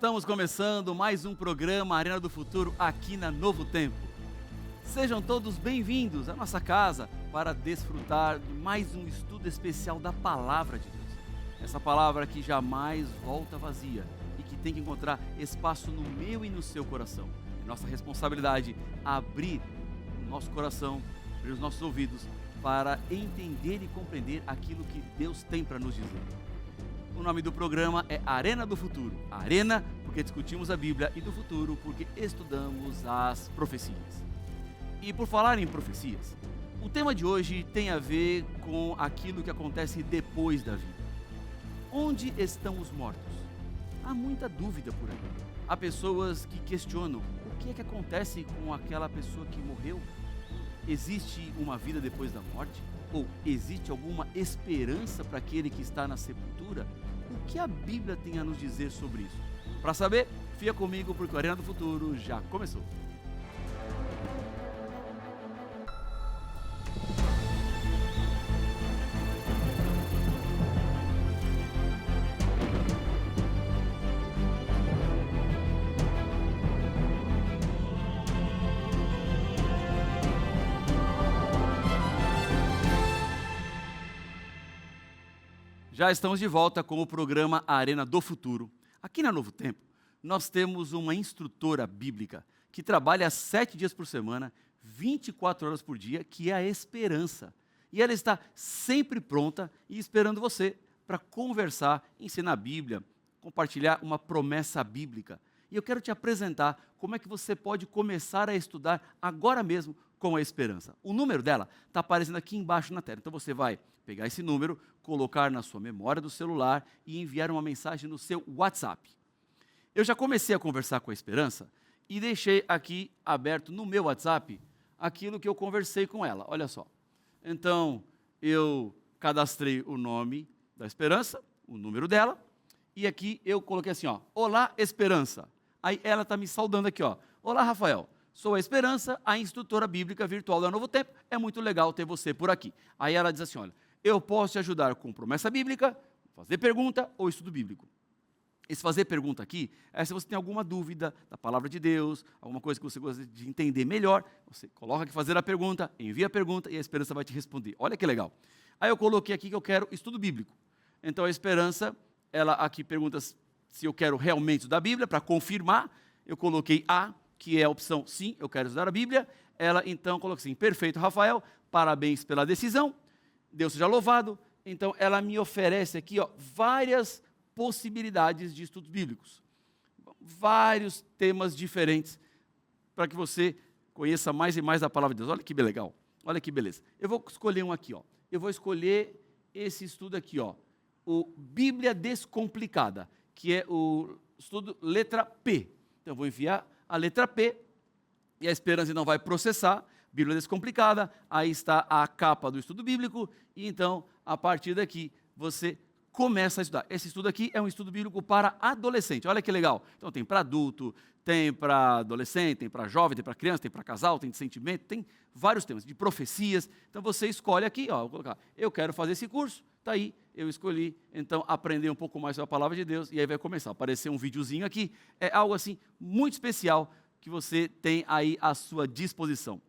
Estamos começando mais um programa Arena do Futuro aqui na Novo Tempo. Sejam todos bem-vindos à nossa casa para desfrutar de mais um estudo especial da Palavra de Deus. Essa palavra que jamais volta vazia e que tem que encontrar espaço no meu e no seu coração. É nossa responsabilidade abrir o nosso coração, abrir os nossos ouvidos para entender e compreender aquilo que Deus tem para nos dizer. O nome do programa é Arena do Futuro. Arena porque discutimos a Bíblia e do futuro porque estudamos as profecias. E por falar em profecias, o tema de hoje tem a ver com aquilo que acontece depois da vida. Onde estão os mortos? Há muita dúvida por aí. Há pessoas que questionam o que é que acontece com aquela pessoa que morreu. Existe uma vida depois da morte? Ou existe alguma esperança para aquele que está na sepultura? O que a Bíblia tem a nos dizer sobre isso? Para saber, fica comigo porque o Arena do Futuro já começou. Já estamos de volta com o programa Arena do Futuro. Aqui na Novo Tempo, nós temos uma instrutora bíblica que trabalha 7 dias por semana, 24 horas por dia, que é a Esperança. E ela está sempre pronta e esperando você para conversar, ensinar a Bíblia, compartilhar uma promessa bíblica. E eu quero te apresentar como é que você pode começar a estudar agora mesmo com a Esperança. O número dela está aparecendo aqui embaixo na tela. Então você vai pegar esse número, colocar na sua memória do celular e enviar uma mensagem no seu WhatsApp. Eu já comecei a conversar com a Esperança e deixei aqui aberto no meu WhatsApp aquilo que eu conversei com ela. Olha só. Então eu cadastrei o nome da Esperança, o número dela, e aqui eu coloquei assim, ó, Olá, Esperança. Aí ela está me saudando aqui, ó. Olá, Rafael. Sou a Esperança, a instrutora bíblica virtual da Novo Tempo. É muito legal ter você por aqui. Aí ela diz assim, olha, eu posso te ajudar com promessa bíblica, fazer pergunta ou estudo bíblico. Esse fazer pergunta aqui é se você tem alguma dúvida da palavra de Deus, alguma coisa que você gosta de entender melhor, você coloca aqui fazer a pergunta, envia a pergunta e a Esperança vai te responder. Olha que legal. Aí eu coloquei aqui que eu quero estudo bíblico. Então a Esperança, ela aqui pergunta se eu quero realmente estudar a Bíblia, para confirmar, eu coloquei A, que é a opção sim, eu quero estudar a Bíblia. Ela então colocou assim, perfeito, Rafael, parabéns pela decisão, Deus seja louvado. Então ela me oferece aqui, ó, várias possibilidades de estudos bíblicos, vários temas diferentes, para que você conheça mais e mais da palavra de Deus. Olha que legal, olha que beleza. Eu vou escolher um aqui, ó. Eu vou escolher esse estudo aqui, ó, o Bíblia Descomplicada, que é o estudo letra P. Então eu vou enviar a letra P, e a Esperança então vai processar, Bíblia Descomplicada, aí está a capa do estudo bíblico, e então, a partir daqui, você começa a estudar. Esse estudo aqui é um estudo bíblico para adolescente, olha que legal. Então tem para adulto, tem para adolescente, tem para jovem, tem para criança, tem para casal, tem de sentimento, tem vários temas, de profecias. Então você escolhe aqui, ó, vou colocar, eu quero fazer esse curso, está aí, eu escolhi, então, aprender um pouco mais sobre a palavra de Deus, e aí vai começar a aparecer um videozinho aqui, é algo assim, muito especial, que você tem aí à sua disposição.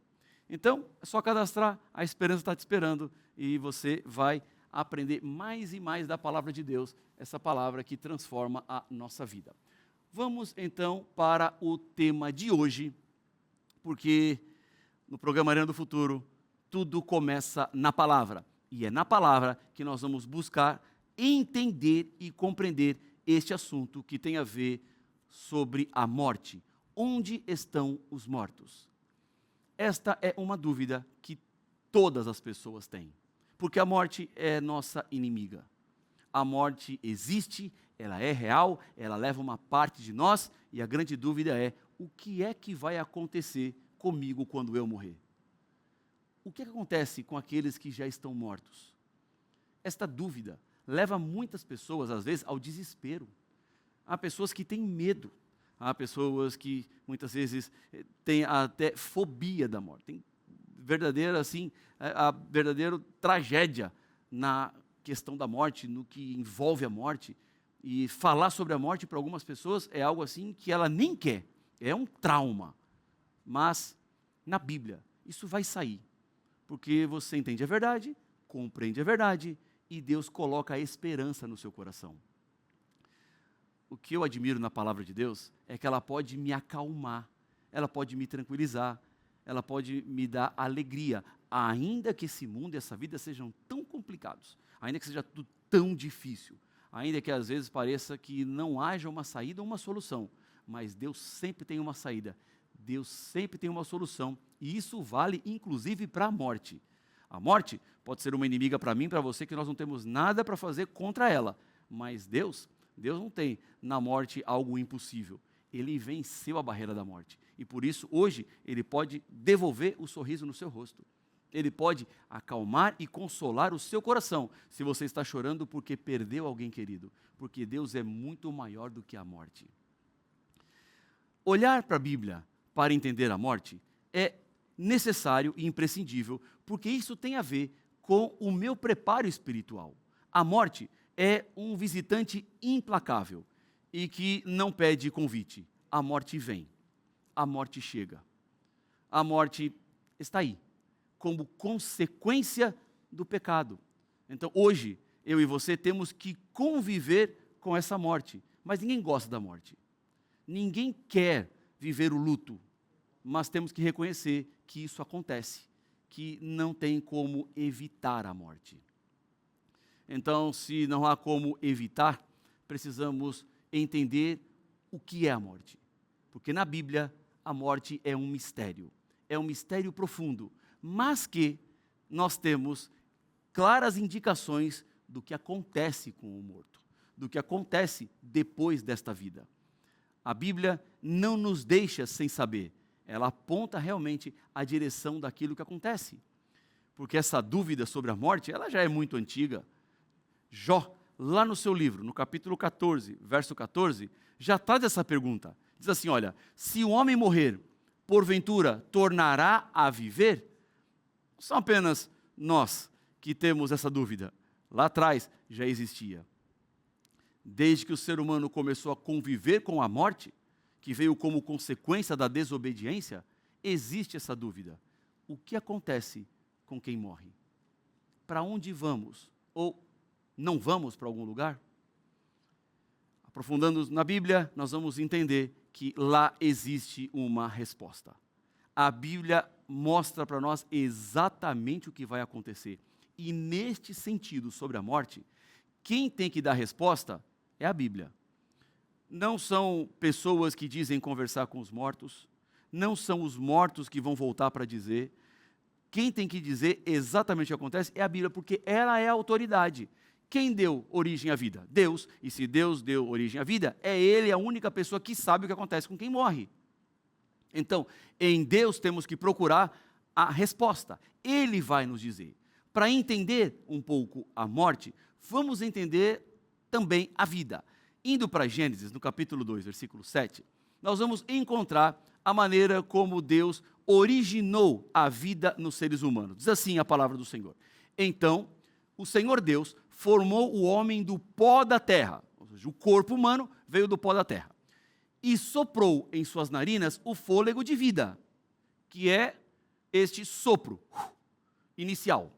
Então, é só cadastrar, a Esperança está te esperando, e você vai aprender mais e mais da palavra de Deus, essa palavra que transforma a nossa vida. Vamos, então, para o tema de hoje, porque no programa Arena do Futuro, tudo começa na palavra. E é na palavra que nós vamos buscar entender e compreender este assunto que tem a ver sobre a morte. Onde estão os mortos? Esta é uma dúvida que todas as pessoas têm, porque a morte é nossa inimiga. A morte existe, ela é real, ela leva uma parte de nós, e a grande dúvida é, o que é que vai acontecer comigo quando eu morrer? O que acontece com aqueles que já estão mortos? Esta dúvida leva muitas pessoas, às vezes, ao desespero. Há pessoas que têm medo. Há pessoas que, muitas vezes, têm até fobia da morte. Tem verdadeira, assim, a verdadeira tragédia na questão da morte, no que envolve a morte. E falar sobre a morte para algumas pessoas é algo assim que ela nem quer, é um trauma. Mas na Bíblia isso vai sair, porque você entende a verdade, compreende a verdade e Deus coloca a esperança no seu coração. O que eu admiro na palavra de Deus é que ela pode me acalmar, ela pode me tranquilizar, ela pode me dar alegria, ainda que esse mundo e essa vida sejam tão complicados, ainda que seja tudo tão difícil, ainda que às vezes pareça que não haja uma saída ou uma solução, mas Deus sempre tem uma saída, Deus sempre tem uma solução, e isso vale inclusive para a morte. A morte pode ser uma inimiga para mim, para você, que nós não temos nada para fazer contra ela, mas Deus não tem na morte algo impossível. Ele venceu a barreira da morte, e por isso hoje Ele pode devolver o sorriso no seu rosto. Ele pode acalmar e consolar o seu coração, se você está chorando porque perdeu alguém querido, porque Deus é muito maior do que a morte. Olhar para a Bíblia para entender a morte é necessário e imprescindível, porque isso tem a ver com o meu preparo espiritual. A morte é um visitante implacável e que não pede convite. A morte vem, a morte chega, a morte está aí, como consequência do pecado. Então, hoje, eu e você temos que conviver com essa morte, mas ninguém gosta da morte. Ninguém quer viver o luto, mas temos que reconhecer que isso acontece, que não tem como evitar a morte. Então, se não há como evitar, precisamos entender o que é a morte. Porque na Bíblia, a morte é um mistério profundo, mas que nós temos claras indicações do que acontece com o morto, do que acontece depois desta vida. A Bíblia não nos deixa sem saber, ela aponta realmente a direção daquilo que acontece. Porque essa dúvida sobre a morte, ela já é muito antiga. Jó, lá no seu livro, no capítulo 14, verso 14, já traz essa pergunta. Diz assim, olha, se o homem morrer, porventura tornará a viver? Não são apenas nós que temos essa dúvida. Lá atrás já existia. Desde que o ser humano começou a conviver com a morte, que veio como consequência da desobediência, existe essa dúvida. O que acontece com quem morre? Para onde vamos? Ou não vamos para algum lugar? Aprofundando na Bíblia, nós vamos entender que lá existe uma resposta. A Bíblia mostra para nós exatamente o que vai acontecer. E neste sentido, sobre a morte, quem tem que dar resposta é a Bíblia. Não são pessoas que dizem conversar com os mortos, não são os mortos que vão voltar para dizer. Quem tem que dizer exatamente o que acontece é a Bíblia, porque ela é a autoridade. Quem deu origem à vida? Deus. E se Deus deu origem à vida, é Ele a única pessoa que sabe o que acontece com quem morre. Então, em Deus temos que procurar a resposta. Ele vai nos dizer. Para entender um pouco a morte, vamos entender também a vida. Indo para Gênesis, no capítulo 2, versículo 7, nós vamos encontrar a maneira como Deus originou a vida nos seres humanos. Diz assim a palavra do Senhor. Então, o Senhor Deus formou o homem do pó da terra, ou seja, o corpo humano veio do pó da terra, e soprou em suas narinas o fôlego de vida, que é este sopro inicial.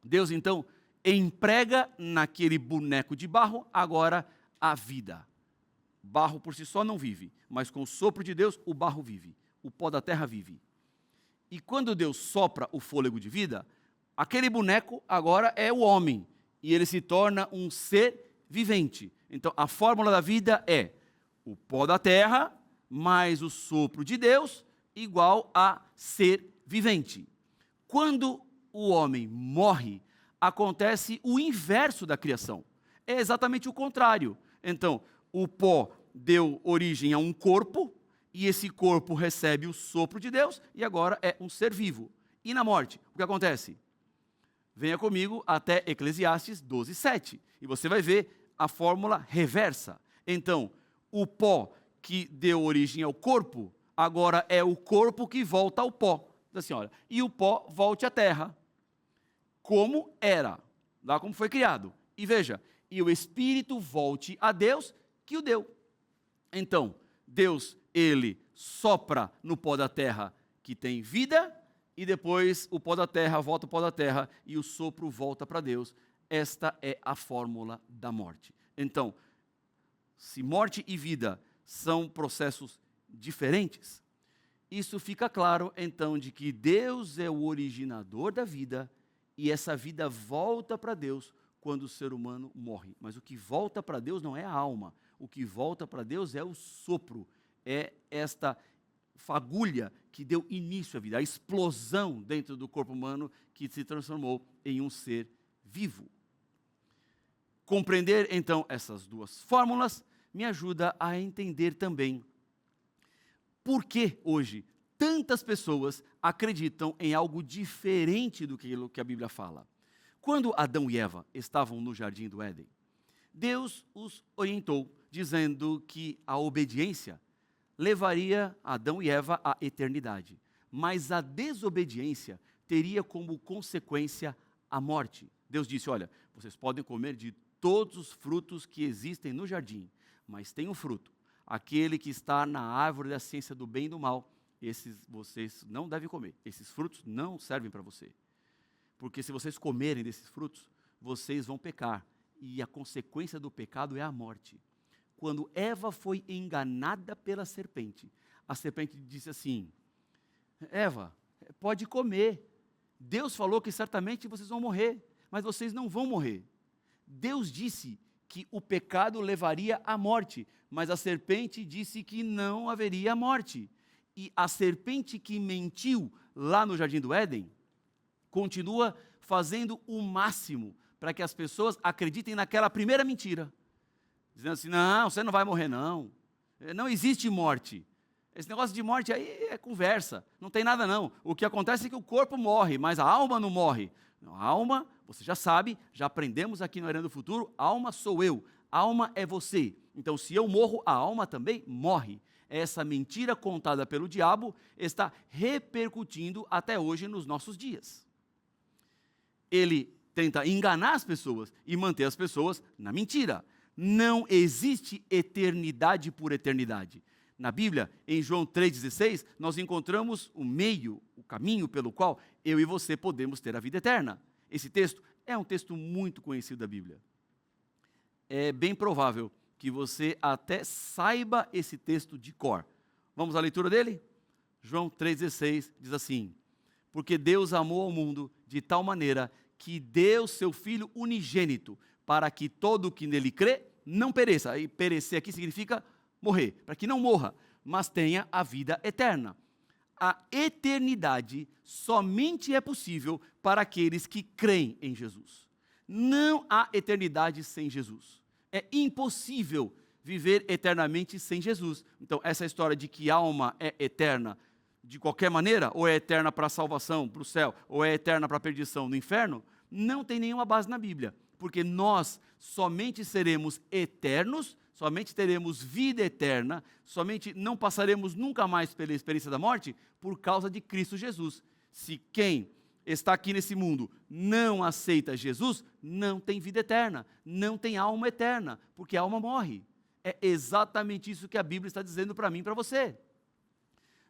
Deus, então, emprega naquele boneco de barro agora a vida. Barro por si só não vive, mas com o sopro de Deus, o barro vive, o pó da terra vive. E quando Deus sopra o fôlego de vida, aquele boneco agora é o homem, e ele se torna um ser vivente. Então, a fórmula da vida é o pó da terra, mais o sopro de Deus, igual a ser vivente. Quando o homem morre, acontece o inverso da criação. É exatamente o contrário. Então, o pó deu origem a um corpo, e esse corpo recebe o sopro de Deus, e agora é um ser vivo. E na morte, o que acontece? Venha comigo até Eclesiastes 12:7, e você vai ver a fórmula reversa. Então, o pó que deu origem ao corpo, agora é o corpo que volta ao pó. Diz assim, olha, e o pó volte à terra, como era, lá como foi criado. E veja, e o espírito volte a Deus que o deu. Então, Deus, ele sopra no pó da terra que tem vida, e depois o pó da terra volta ao pó da terra e o sopro volta para Deus. Esta é a fórmula da morte. Então, se morte e vida são processos diferentes, isso fica claro, então, de que Deus é o originador da vida e essa vida volta para Deus quando o ser humano morre. Mas o que volta para Deus não é a alma, o que volta para Deus é o sopro, é esta fagulha que deu início à vida, a explosão dentro do corpo humano que se transformou em um ser vivo. Compreender, então, essas duas fórmulas me ajuda a entender também por que hoje tantas pessoas acreditam em algo diferente do que a Bíblia fala. Quando Adão e Eva estavam no jardim do Éden, Deus os orientou, dizendo que a obediência levaria Adão e Eva à eternidade, mas a desobediência teria como consequência a morte. Deus disse, olha, vocês podem comer de todos os frutos que existem no jardim, mas tem um fruto, aquele que está na árvore da ciência do bem e do mal, esses vocês não devem comer, esses frutos não servem para você, porque se vocês comerem desses frutos, vocês vão pecar, e a consequência do pecado é a morte. Quando Eva foi enganada pela serpente, a serpente disse assim, Eva, pode comer, Deus falou que certamente vocês vão morrer, mas vocês não vão morrer. Deus disse que o pecado levaria à morte, mas a serpente disse que não haveria morte. E a serpente que mentiu lá no Jardim do Éden, continua fazendo o máximo para que as pessoas acreditem naquela primeira mentira. Dizendo assim, não, você não vai morrer não, não existe morte. Esse negócio de morte aí é conversa, não tem nada não. O que acontece é que o corpo morre, mas a alma não morre. A alma, você já sabe, já aprendemos aqui no Arena do Futuro, alma sou eu, alma é você. Então, se eu morro, a alma também morre. Essa mentira contada pelo diabo está repercutindo até hoje nos nossos dias. Ele tenta enganar as pessoas e manter as pessoas na mentira. Não existe eternidade por eternidade. Na Bíblia, em João 3,16, nós encontramos o meio, o caminho pelo qual eu e você podemos ter a vida eterna. Esse texto é um texto muito conhecido da Bíblia. É bem provável que você até saiba esse texto de cor. Vamos à leitura dele? João 3,16 diz assim, porque Deus amou ao mundo de tal maneira que deu seu Filho unigênito, para que todo o que nele crê não pereça. E perecer aqui significa morrer, para que não morra, mas tenha a vida eterna. A eternidade somente é possível para aqueles que creem em Jesus. Não há eternidade sem Jesus. É impossível viver eternamente sem Jesus. Então, essa história de que a alma é eterna de qualquer maneira, ou é eterna para a salvação, para o céu, ou é eterna para a perdição no inferno, não tem nenhuma base na Bíblia. Porque nós somente seremos eternos, somente teremos vida eterna, somente não passaremos nunca mais pela experiência da morte por causa de Cristo Jesus. Se quem está aqui nesse mundo não aceita Jesus, não tem vida eterna, não tem alma eterna, porque a alma morre. É exatamente isso que a Bíblia está dizendo para mim e para você.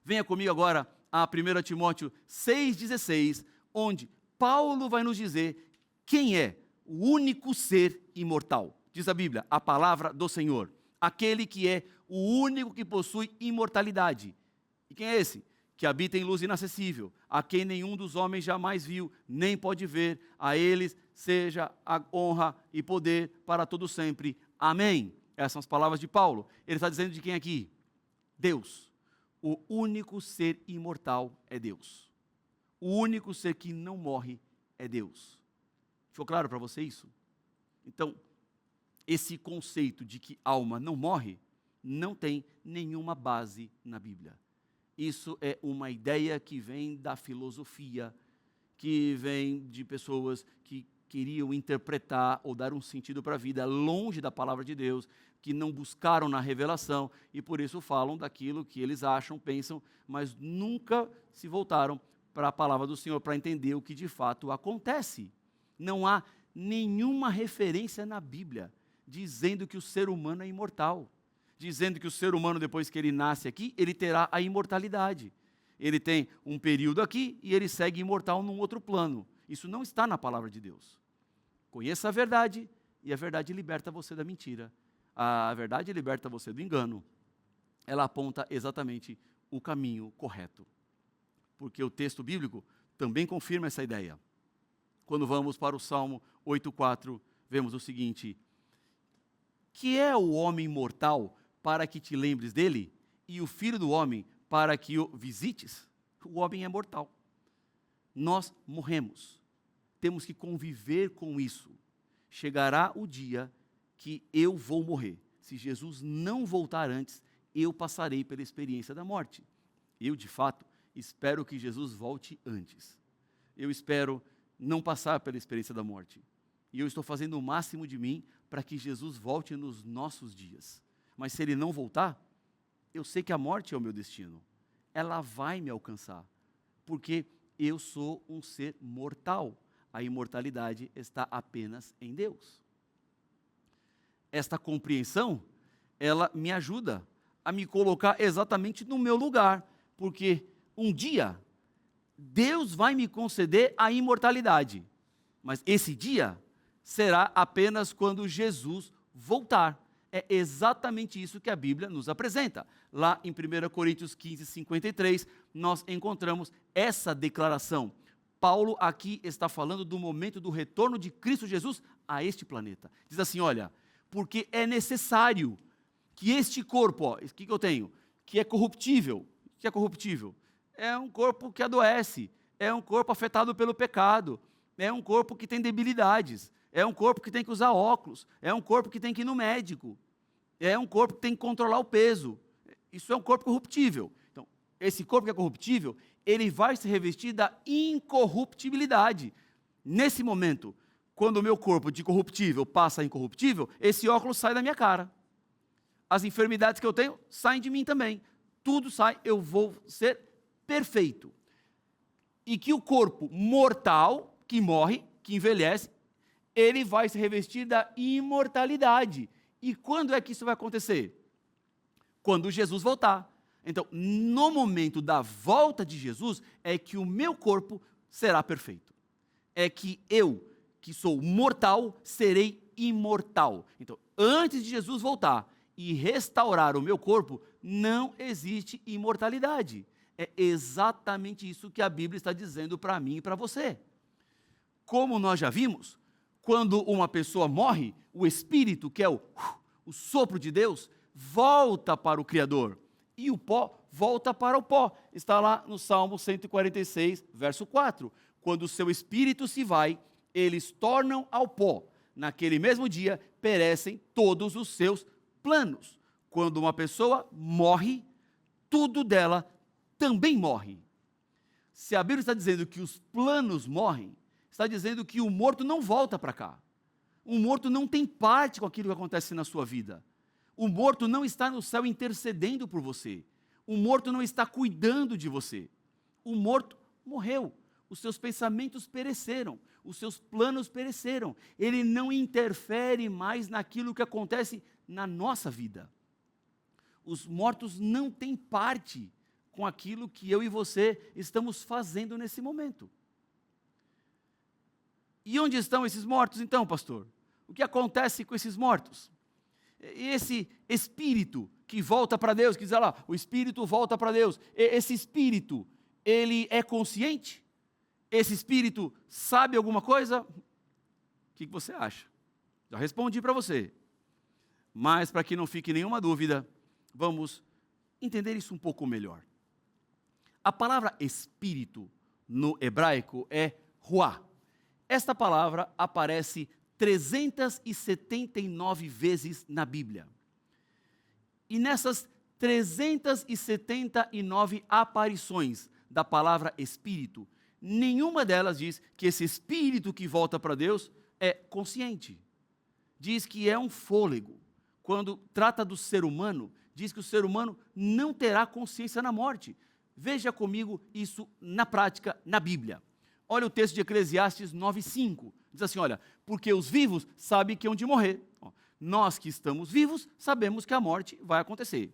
Venha comigo agora a 1 Timóteo 6,16, onde Paulo vai nos dizer quem é o único ser imortal. Diz a Bíblia, a palavra do Senhor, aquele que é o único que possui imortalidade. E quem é esse? Que habita em luz inacessível, a quem nenhum dos homens jamais viu, nem pode ver, a eles seja a honra e poder para todo sempre. Amém. Essas são as palavras de Paulo. Ele está dizendo de quem aqui? Deus. O único ser imortal é Deus. O único ser que não morre é Deus. Ficou claro para você isso? Então, esse conceito de que alma não morre, não tem nenhuma base na Bíblia. Isso é uma ideia que vem da filosofia, que vem de pessoas que queriam interpretar ou dar um sentido para a vida longe da palavra de Deus, que não buscaram na revelação e por isso falam daquilo que eles acham, pensam, mas nunca se voltaram para a palavra do Senhor para entender o que de fato acontece. Não há nenhuma referência na Bíblia dizendo que o ser humano é imortal, dizendo que o ser humano, depois que ele nasce aqui, ele terá a imortalidade. Ele tem um período aqui e ele segue imortal num outro plano. Isso não está na palavra de Deus. Conheça a verdade e a verdade liberta você da mentira. A verdade liberta você do engano. Ela aponta exatamente o caminho correto. Porque o texto bíblico também confirma essa ideia. Quando vamos para o Salmo 8,4, vemos o seguinte: que é o homem mortal para que te lembres dele, e o filho do homem para que o visites? O homem é mortal. Nós morremos. Temos que conviver com isso. Chegará o dia que eu vou morrer. Se Jesus não voltar antes, eu passarei pela experiência da morte. Eu, de fato, espero que Jesus volte antes. Eu espero não passar pela experiência da morte. E eu estou fazendo o máximo de mim para que Jesus volte nos nossos dias. Mas se ele não voltar, eu sei que a morte é o meu destino. Ela vai me alcançar, porque eu sou um ser mortal. A imortalidade está apenas em Deus. Esta compreensão, ela me ajuda a me colocar exatamente no meu lugar, porque um dia Deus vai me conceder a imortalidade, mas esse dia será apenas quando Jesus voltar. É exatamente isso que a Bíblia nos apresenta. Lá em 1 Coríntios 15, 53, nós encontramos essa declaração. Paulo aqui está falando do momento do retorno de Cristo Jesus a este planeta. Diz assim, olha, porque é necessário que este corpo, ó, o que eu tenho? Que é corruptível. O que é corruptível? É um corpo que adoece, é um corpo afetado pelo pecado, é um corpo que tem debilidades, é um corpo que tem que usar óculos, é um corpo que tem que ir no médico, é um corpo que tem que controlar o peso. Isso é um corpo corruptível. Então, esse corpo que é corruptível, ele vai se revestir da incorruptibilidade. Nesse momento, quando o meu corpo de corruptível passa a incorruptível, esse óculos sai da minha cara. As enfermidades que eu tenho saem de mim também. Tudo sai, eu vou ser perfeito. E que o corpo mortal, que morre, que envelhece, ele vai se revestir da imortalidade. E quando é que isso vai acontecer? Quando Jesus voltar. Então, no momento da volta de Jesus, é que o meu corpo será perfeito. É que eu, que sou mortal, serei imortal. Então, antes de Jesus voltar e restaurar o meu corpo, não existe imortalidade. É exatamente isso que a Bíblia está dizendo para mim e para você. Como nós já vimos, quando uma pessoa morre, o espírito, que é o sopro de Deus, volta para o Criador. E o pó volta para o pó. Está lá no Salmo 146, verso 4. Quando o seu espírito se vai, eles tornam ao pó. Naquele mesmo dia, perecem todos os seus planos. Quando uma pessoa morre, tudo dela também morre. Se a Bíblia está dizendo que os planos morrem, está dizendo que o morto não volta para cá. O morto não tem parte com aquilo que acontece na sua vida. O morto não está no céu intercedendo por você. O morto não está cuidando de você. O morto morreu. Os seus pensamentos pereceram. Os seus planos pereceram. Ele não interfere mais naquilo que acontece na nossa vida. Os mortos não têm parte com aquilo que eu e você estamos fazendo nesse momento. E onde estão esses mortos então, pastor? O que acontece com esses mortos? Esse espírito que volta para Deus, que diz lá, o espírito volta para Deus. Esse espírito, ele é consciente? Esse espírito sabe alguma coisa? O que você acha? Já respondi para você. Mas para que não fique nenhuma dúvida, vamos entender isso um pouco melhor. A palavra espírito no hebraico é ruá. Esta palavra aparece 379 vezes na Bíblia. E nessas 379 aparições da palavra espírito, nenhuma delas diz que esse espírito que volta para Deus é consciente. Diz que é um fôlego. Quando trata do ser humano, diz que o ser humano não terá consciência na morte. Veja comigo isso na prática, na Bíblia. Olha o texto de Eclesiastes 9:5. Diz assim, olha, porque os vivos sabem que hão de morrer. Nós que estamos vivos sabemos que a morte vai acontecer.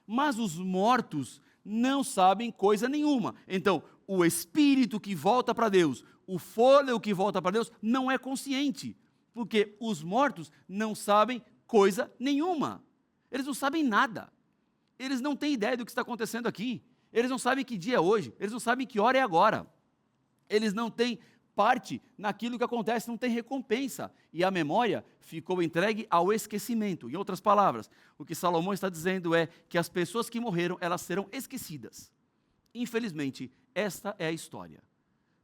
Mas os mortos não sabem coisa nenhuma. Então, o espírito que volta para Deus, o fôlego que volta para Deus, não é consciente. Porque os mortos não sabem coisa nenhuma. Eles não sabem nada. Eles não têm ideia do que está acontecendo aqui. Eles não sabem que dia é hoje. Eles não sabem que hora é agora. Eles não têm parte naquilo que acontece, não tem recompensa. E a memória ficou entregue ao esquecimento. Em outras palavras, o que Salomão está dizendo é que as pessoas que morreram, elas serão esquecidas. Infelizmente, esta é a história.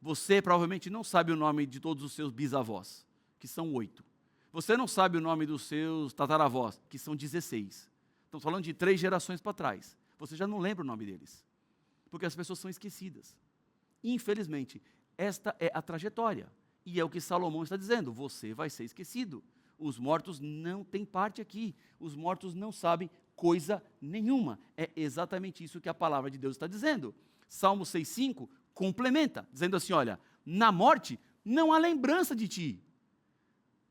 Você provavelmente não sabe o nome de todos os seus bisavós, que são 8. Você não sabe o nome dos seus tataravós, que são 16. Estamos falando de 3 gerações para trás. Você já não lembra o nome deles, porque as pessoas são esquecidas. Infelizmente, esta é a trajetória. E é o que Salomão está dizendo, você vai ser esquecido. Os mortos não têm parte aqui. Os mortos não sabem coisa nenhuma. É exatamente isso que a palavra de Deus está dizendo. Salmo 6,5 complementa, dizendo assim, olha, na morte não há lembrança de ti.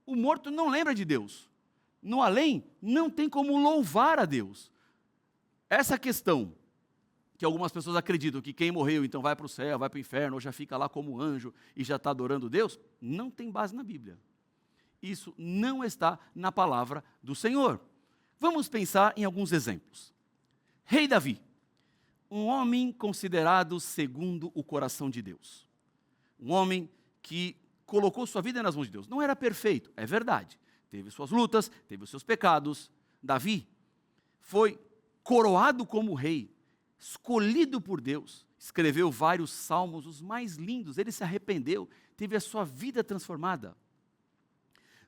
O morto não lembra de Deus. No além, não tem como louvar a Deus. Essa questão que algumas pessoas acreditam que quem morreu então vai para o céu, vai para o inferno, ou já fica lá como anjo e já está adorando Deus, não tem base na Bíblia. Isso não está na palavra do Senhor. Vamos pensar em alguns exemplos. Rei Davi, um homem considerado segundo o coração de Deus. Um homem que colocou sua vida nas mãos de Deus. Não era perfeito, é verdade. Teve suas lutas, teve os seus pecados. Davi foi coroado como rei, escolhido por Deus, escreveu vários salmos, os mais lindos, ele se arrependeu, teve a sua vida transformada.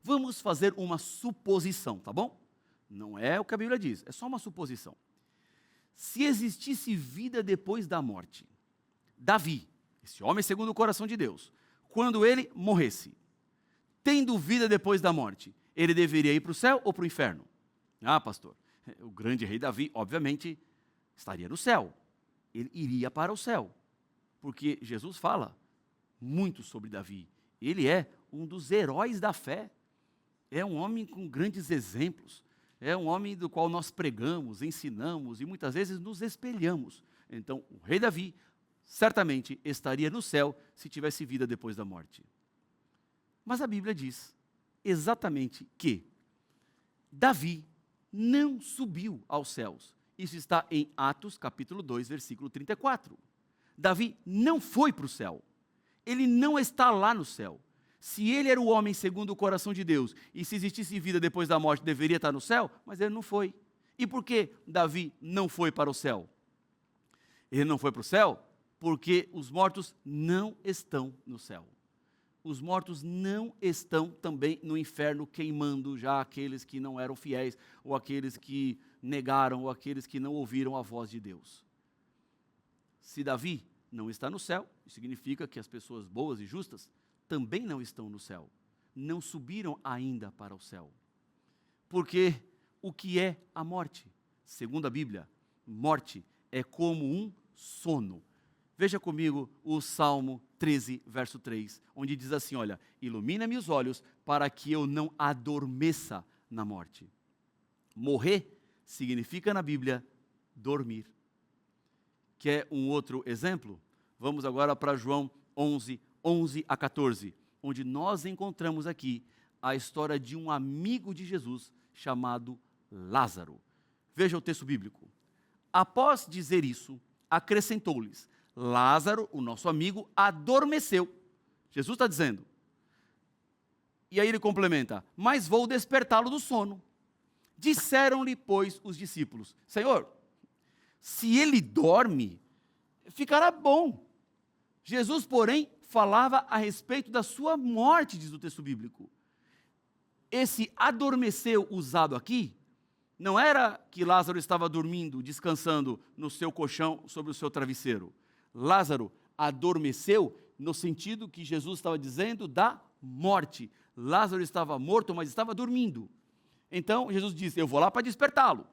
Vamos fazer uma suposição, tá bom? Não é o que a Bíblia diz, é só uma suposição. Se existisse vida depois da morte, Davi, esse homem segundo o coração de Deus, quando ele morresse, tendo vida depois da morte, ele deveria ir para o céu ou para o inferno? Ah, pastor, o grande rei Davi, obviamente, estaria no céu. Ele iria para o céu. Porque Jesus fala muito sobre Davi. Ele é um dos heróis da fé. É um homem com grandes exemplos. É um homem do qual nós pregamos, ensinamos e muitas vezes nos espelhamos. Então, o rei Davi certamente estaria no céu se tivesse vida depois da morte. Mas a Bíblia diz exatamente que Davi não subiu aos céus. Isso está em Atos, capítulo 2, versículo 34. Davi não foi para o céu. Ele não está lá no céu. Se ele era o homem segundo o coração de Deus, e se existisse vida depois da morte, deveria estar no céu, mas ele não foi. E por que Davi não foi para o céu? Ele não foi para o céu porque os mortos não estão no céu. Os mortos não estão também no inferno queimando já aqueles que não eram fiéis, ou aqueles que negaram, ou aqueles que não ouviram a voz de Deus. Se Davi não está no céu, isso significa que as pessoas boas e justas também não estão no céu. Não subiram ainda para o céu. Porque o que é a morte? Segundo a Bíblia, morte é como um sono. Veja comigo o Salmo 13, verso 3, onde diz assim, olha, ilumina-me os olhos para que eu não adormeça na morte. Morrer significa na Bíblia dormir. Quer um outro exemplo? Vamos agora para João 11, 11 a 14, onde nós encontramos aqui a história de um amigo de Jesus chamado Lázaro. Veja o texto bíblico. Após dizer isso, acrescentou-lhes, Lázaro, o nosso amigo, adormeceu. Jesus está dizendo. E aí ele complementa, mas vou despertá-lo do sono. Disseram-lhe, pois, os discípulos, Senhor, se ele dorme, ficará bom. Jesus, porém, falava a respeito da sua morte, diz o texto bíblico. Esse adormeceu usado aqui, não era que Lázaro estava dormindo, descansando no seu colchão, sobre o seu travesseiro. Lázaro adormeceu no sentido que Jesus estava dizendo da morte. Lázaro estava morto, mas estava dormindo. Então, Jesus disse, eu vou lá para despertá-lo.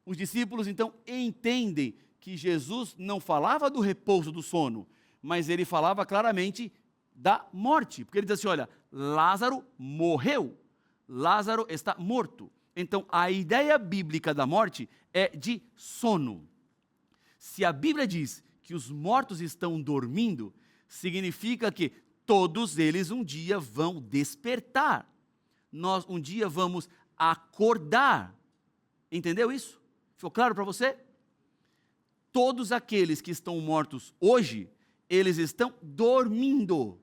Os discípulos, então, entendem que Jesus não falava do repouso do sono, mas ele falava claramente da morte. Porque ele diz assim, olha, Lázaro morreu, Lázaro está morto. Então, a ideia bíblica da morte é de sono. Se a Bíblia diz que os mortos estão dormindo, significa que todos eles um dia vão despertar. Nós um dia vamos acordar. Entendeu isso? Ficou claro para você? Todos aqueles que estão mortos hoje, eles estão dormindo.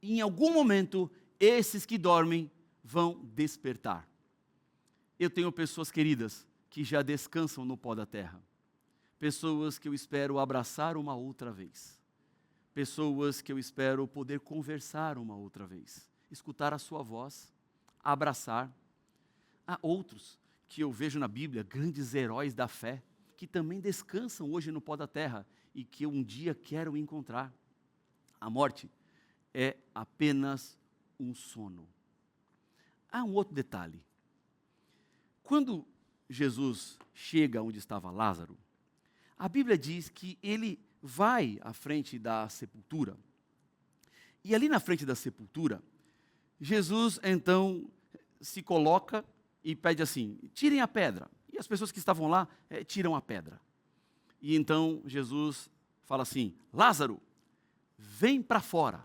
Em algum momento, esses que dormem vão despertar. Eu tenho pessoas queridas que já descansam no pó da terra. Pessoas que eu espero abraçar uma outra vez. Pessoas que eu espero poder conversar uma outra vez. Escutar a sua voz, abraçar. Há outros que eu vejo na Bíblia, grandes heróis da fé, que também descansam hoje no pó da terra e que eu um dia quero encontrar. A morte é apenas um sono. Há um outro detalhe. Quando Jesus chega onde estava Lázaro, a Bíblia diz que ele vai à frente da sepultura. E ali na frente da sepultura, Jesus então se coloca e pede assim, tirem a pedra. E as pessoas que estavam lá tiram a pedra. E então Jesus fala assim, Lázaro, vem para fora.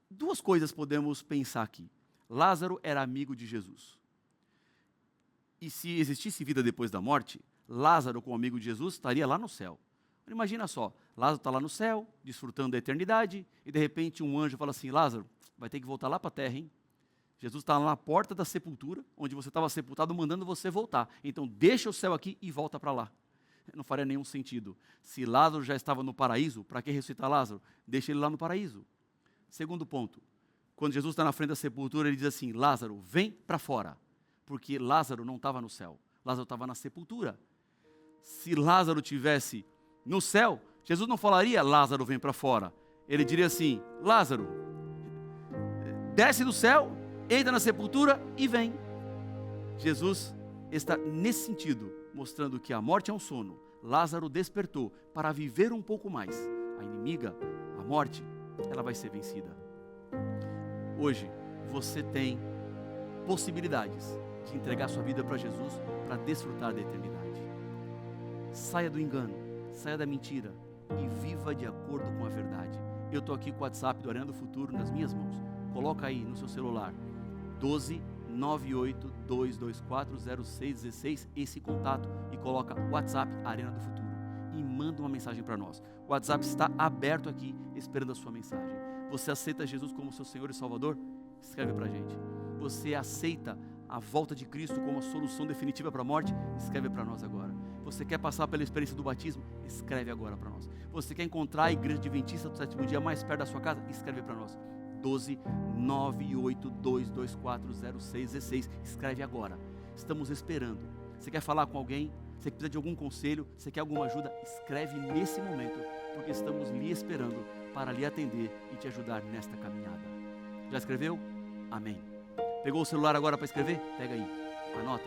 Duas coisas podemos pensar aqui. Lázaro era amigo de Jesus. E se existisse vida depois da morte, Lázaro, como amigo de Jesus, estaria lá no céu. Imagina só, Lázaro está lá no céu, desfrutando da eternidade, e de repente um anjo fala assim, Lázaro, vai ter que voltar lá para a terra, hein? Jesus está lá na porta da sepultura, onde você estava sepultado, mandando você voltar. Então deixa o céu aqui e volta para lá. Não faria nenhum sentido. Se Lázaro já estava no paraíso, para que ressuscitar Lázaro? Deixa ele lá no paraíso. Segundo ponto, quando Jesus está na frente da sepultura, ele diz assim, Lázaro, vem para fora. Porque Lázaro não estava no céu, Lázaro estava na sepultura. Se Lázaro tivesse no céu, Jesus não falaria, Lázaro vem para fora. Ele diria assim, Lázaro, desce do céu, entra na sepultura e vem. Jesus está nesse sentido, mostrando que a morte é um sono. Lázaro despertou para viver um pouco mais. A inimiga, a morte, ela vai ser vencida. Hoje, você tem possibilidades de entregar sua vida para Jesus, para desfrutar da eternidade. Saia do engano, saia da mentira e viva de acordo com a verdade. Eu estou aqui com o WhatsApp do Arena do Futuro nas minhas mãos. Coloca aí no seu celular, 1298-224-0616, esse contato, e coloca WhatsApp Arena do Futuro e manda uma mensagem para nós. O WhatsApp está aberto aqui, esperando a sua mensagem. Você aceita Jesus como seu Senhor e Salvador? Escreve para a gente. Você aceita a volta de Cristo como a solução definitiva para a morte? Escreve para nós agora. Você quer passar pela experiência do batismo? Escreve agora para nós. Você quer encontrar a Igreja Adventista do Sétimo Dia mais perto da sua casa? Escreve para nós. 1298-224-0616. Escreve agora. Estamos esperando. Você quer falar com alguém? Você precisa de algum conselho? Você quer alguma ajuda? Escreve nesse momento, porque estamos lhe esperando para lhe atender e te ajudar nesta caminhada. Já escreveu? Amém. Pegou o celular agora para escrever? Pega aí. Anota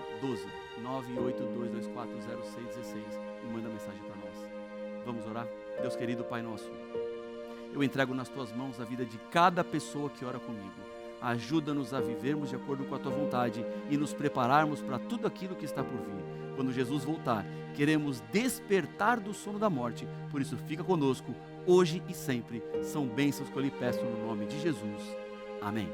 1298-224-0616 e manda mensagem para nós. Vamos orar? Deus querido, Pai nosso, eu entrego nas tuas mãos a vida de cada pessoa que ora comigo. Ajuda-nos a vivermos de acordo com a tua vontade e nos prepararmos para tudo aquilo que está por vir. Quando Jesus voltar, queremos despertar do sono da morte. Por isso, fica conosco, hoje e sempre. São bênçãos que eu lhe peço no nome de Jesus. Amém.